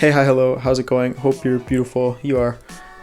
Hey, hi, hello, how's it going? Hope you're beautiful. You are.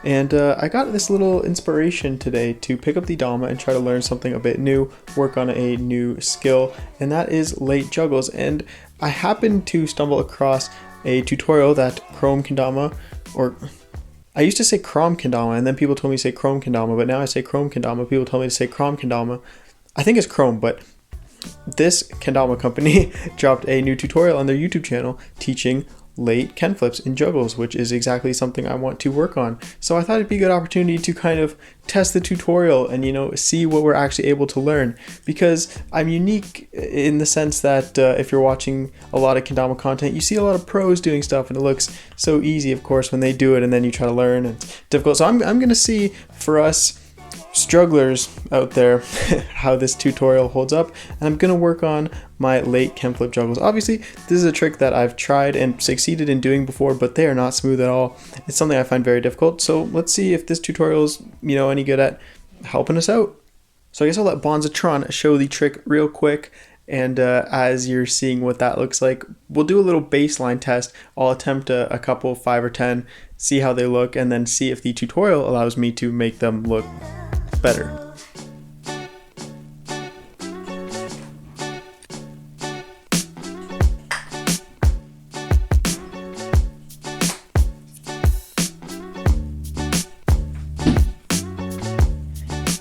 And I got this little inspiration today to pick up the dama and try to learn something a bit new, work on a new skill, and that is late juggles. And I happened to stumble across a tutorial that KROM Kendama, or I used to say KROM Kendama, and then people told me to say KROM Kendama, but now I say KROM Kendama. People told me to say KROM Kendama. I think it's KROM, but this Kendama company dropped a new tutorial on their YouTube channel teaching late kenflips in juggles, which is exactly something I want to work on. So I thought it'd be a good opportunity to kind of test the tutorial and see what we're actually able to learn, because I'm unique in the sense that if you're watching a lot of kendama content, you see a lot of pros doing stuff and it looks so easy, of course, when they do it, and then you try to learn and it's difficult. So I'm gonna see for us strugglers out there how this tutorial holds up, and I'm gonna work on my late kenflip juggles. Obviously this is a trick that I've tried and succeeded in doing before, but they are not smooth at all. It's something I find very difficult, so let's see if this tutorial is any good at helping us out. So I guess I'll let Bonz Atron show the trick real quick, and as you're seeing what that looks like, we'll do a little baseline test. I'll attempt a couple, 5 or 10, see how they look, and then see if the tutorial allows me to make them look better.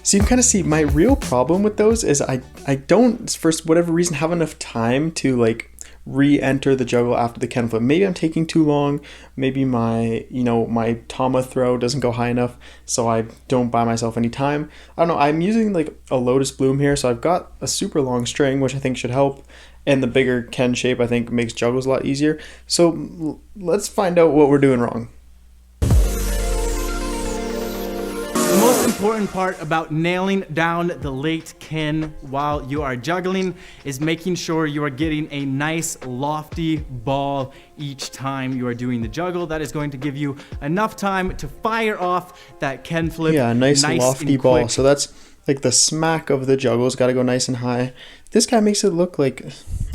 So you can kind of see my real problem with those is I don't, for whatever reason, have enough time to like re-enter the juggle after the kenflip. Maybe I'm taking too long. Maybe my my tama throw doesn't go high enough, so I don't buy myself any time. I don't know. I'm using like a lotus bloom here, so I've got a super long string, which I think should help, and the bigger ken shape I think makes juggles a lot easier. So let's find out what we're doing wrong. The most important part about nailing down the late ken while you are juggling is making sure you are getting a nice lofty ball each time you are doing the juggle. That is going to give you enough time to fire off that ken flip. Yeah, nice lofty ball. So that's like the smack of the juggle's got to go nice and high. This guy makes it look like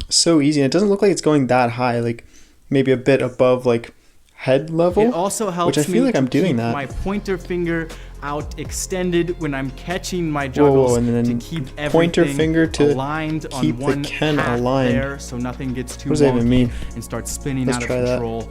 so easy, and it doesn't look like it's going that high, like maybe a bit above like head level. It also helps which I feel like I'm doing keep that. My pointer finger out extended when I'm catching my juggles, and then to keep everything pointer finger to aligned keep on one the ken path aligned. there, so nothing gets too What does that even mean? and starts spinning Let's out of try that. control.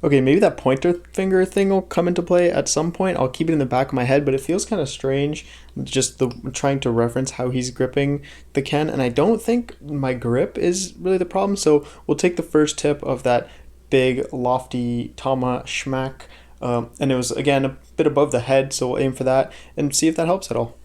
Okay, maybe that pointer finger thing will come into play at some point. I'll keep it in the back of my head, but it feels kind of strange just trying to reference how he's gripping the ken, and I don't think my grip is really the problem. So we'll take the first tip of that big lofty tama schmack, and it was again a bit above the head, so we'll aim for that and see if that helps at all.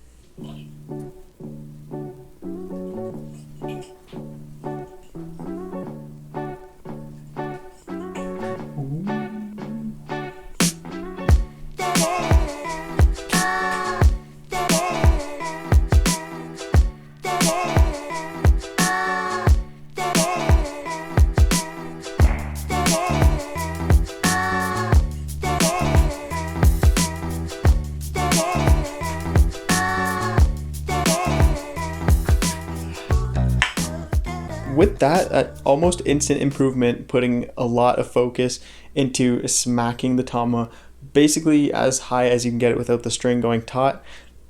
With that almost instant improvement, putting a lot of focus into smacking the tama basically as high as you can get it without the string going taut.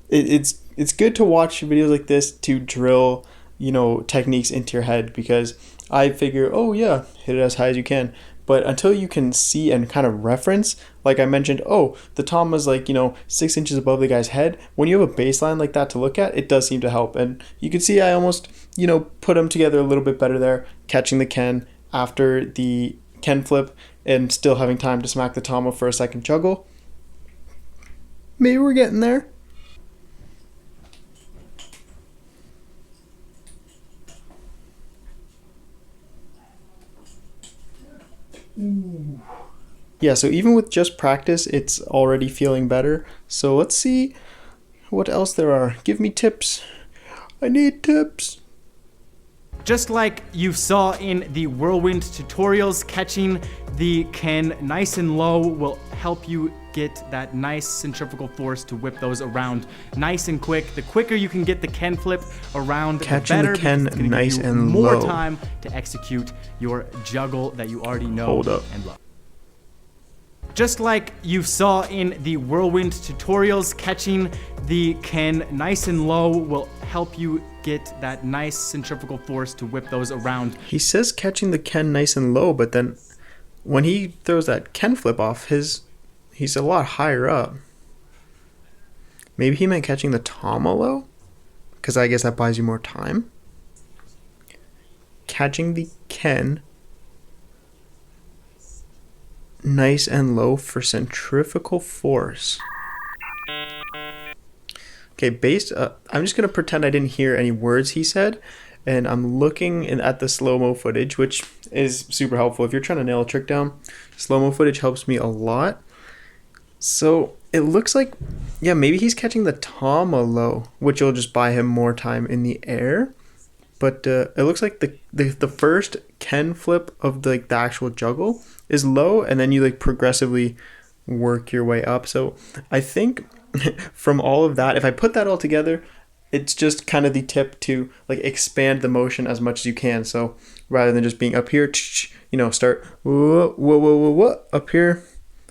It's good to watch videos like this to drill techniques into your head, because I figure, oh yeah, hit it as high as you can. But until you can see and kind of reference, like I mentioned, oh, the tama's like 6 inches above the guy's head. When you have a baseline like that to look at, it does seem to help. And you can see I almost put them together a little bit better there, catching the ken after the ken flip and still having time to smack the tama for a second juggle. Maybe we're getting there. Ooh. Yeah, so even with just practice, it's already feeling better. So let's see what else there are. Give me tips. I need tips. Just like you saw in the whirlwind tutorials, catching the ken nice and low will help you get that nice centrifugal force to whip those around nice and quick. The quicker you can get the ken flip around, Catching the better, the ken because it's gonna nice give you and more low. time to execute your juggle that you already know Hold up. and love. Just like you saw in the whirlwind tutorials, catching the ken nice and low will help you get that nice centrifugal force to whip those around. He says catching the ken nice and low, but then when he throws that ken flip off, he's a lot higher up. Maybe he meant catching the dama low? Because I guess that buys you more time. Catching the ken nice and low for centrifugal force. Okay, I'm just going to pretend I didn't hear any words he said, and I'm looking at the slow-mo footage, which is super helpful. If you're trying to nail a trick down, slow-mo footage helps me a lot. So it looks like, yeah, maybe he's catching the dama low, which will just buy him more time in the air. But it looks like the first ken flip of the actual juggle is low, and then you like progressively work your way up. So I think from all of that, if I put that all together, it's just kind of the tip to like expand the motion as much as you can. So rather than just being up here, start whoa, whoa, whoa, whoa, whoa, up here.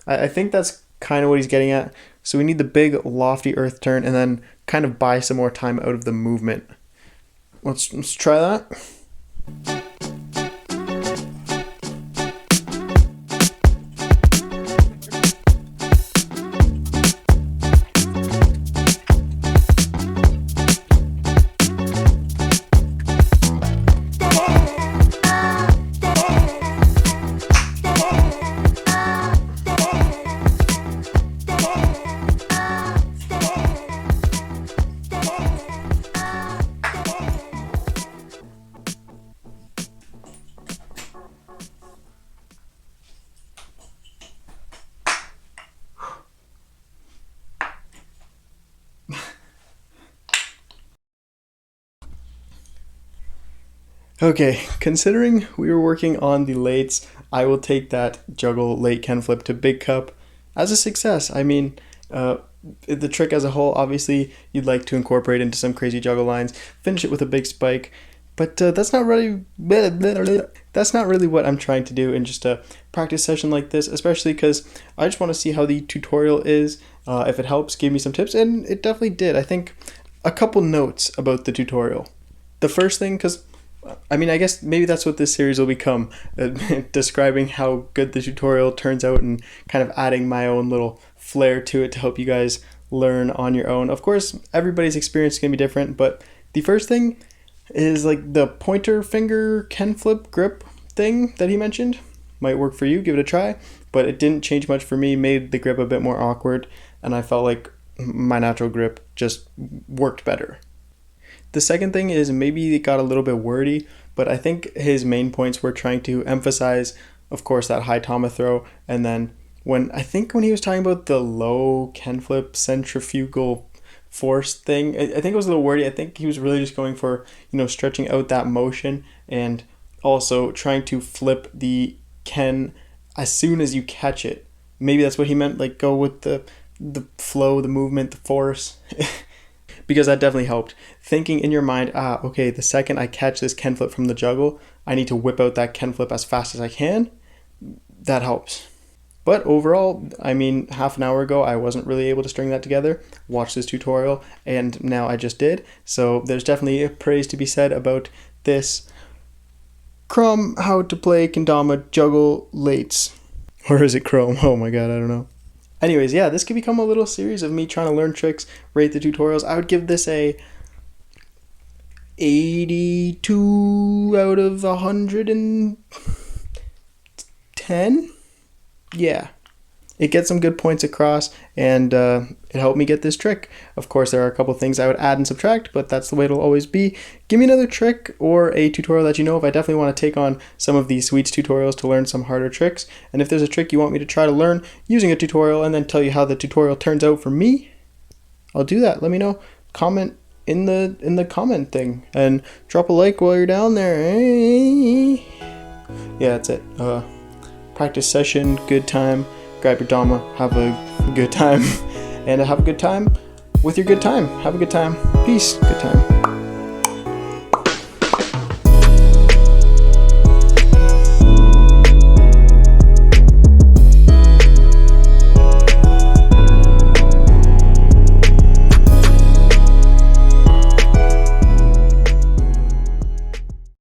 I think that's kind of what he's getting at. So we need the big lofty earth turn and then kind of buy some more time out of the movement. Let's try that. Okay, considering we were working on the lates, I will take that juggle late ken flip to big cup as a success. I mean, the trick as a whole, obviously, you'd like to incorporate into some crazy juggle lines, finish it with a big spike, but that's not really what I'm trying to do in just a practice session like this, especially because I just want to see how the tutorial is. If it helps, give me some tips, and it definitely did. I think a couple notes about the tutorial. The first thing, because I mean, I guess maybe that's what this series will become, describing how good the tutorial turns out and kind of adding my own little flair to it to help you guys learn on your own. Of course, everybody's experience is going to be different, but the first thing is like the pointer finger ken flip grip thing that he mentioned. Might work for you, give it a try, but it didn't change much for me, made the grip a bit more awkward, and I felt like my natural grip just worked better. The second thing is maybe it got a little bit wordy, but I think his main points were trying to emphasize, of course, that high dama throw, and then when he was talking about the low ken flip centrifugal force thing, I think it was a little wordy. I think he was really just going for, stretching out that motion and also trying to flip the ken as soon as you catch it. Maybe that's what he meant, like go with the flow, the movement, the force. Because that definitely helped. Thinking in your mind, okay, the second I catch this ken flip from the juggle, I need to whip out that ken flip as fast as I can. That helps. But overall, I mean, half an hour ago, I wasn't really able to string that together. Watch this tutorial, and now I just did. So there's definitely praise to be said about this KROM how to play kendama juggle lates. Or is it KROM? Oh my god, I don't know. Anyways, yeah, this could become a little series of me trying to learn tricks, rate the tutorials. I would give this a 82 out of 110. Yeah. It gets some good points across, and it helped me get this trick. Of course, there are a couple things I would add and subtract, but that's the way it'll always be. Give me another trick or a tutorial that you know of. I definitely want to take on some of these Sweets tutorials to learn some harder tricks. And if there's a trick you want me to try to learn using a tutorial and then tell you how the tutorial turns out for me, I'll do that. Let me know. Comment in the comment thing, and drop a like while you're down there. Hey. Yeah, that's it. Practice session, good time. Grab your dama, have a good time, and have a good time with your good time. Have a good time. Peace. Good time.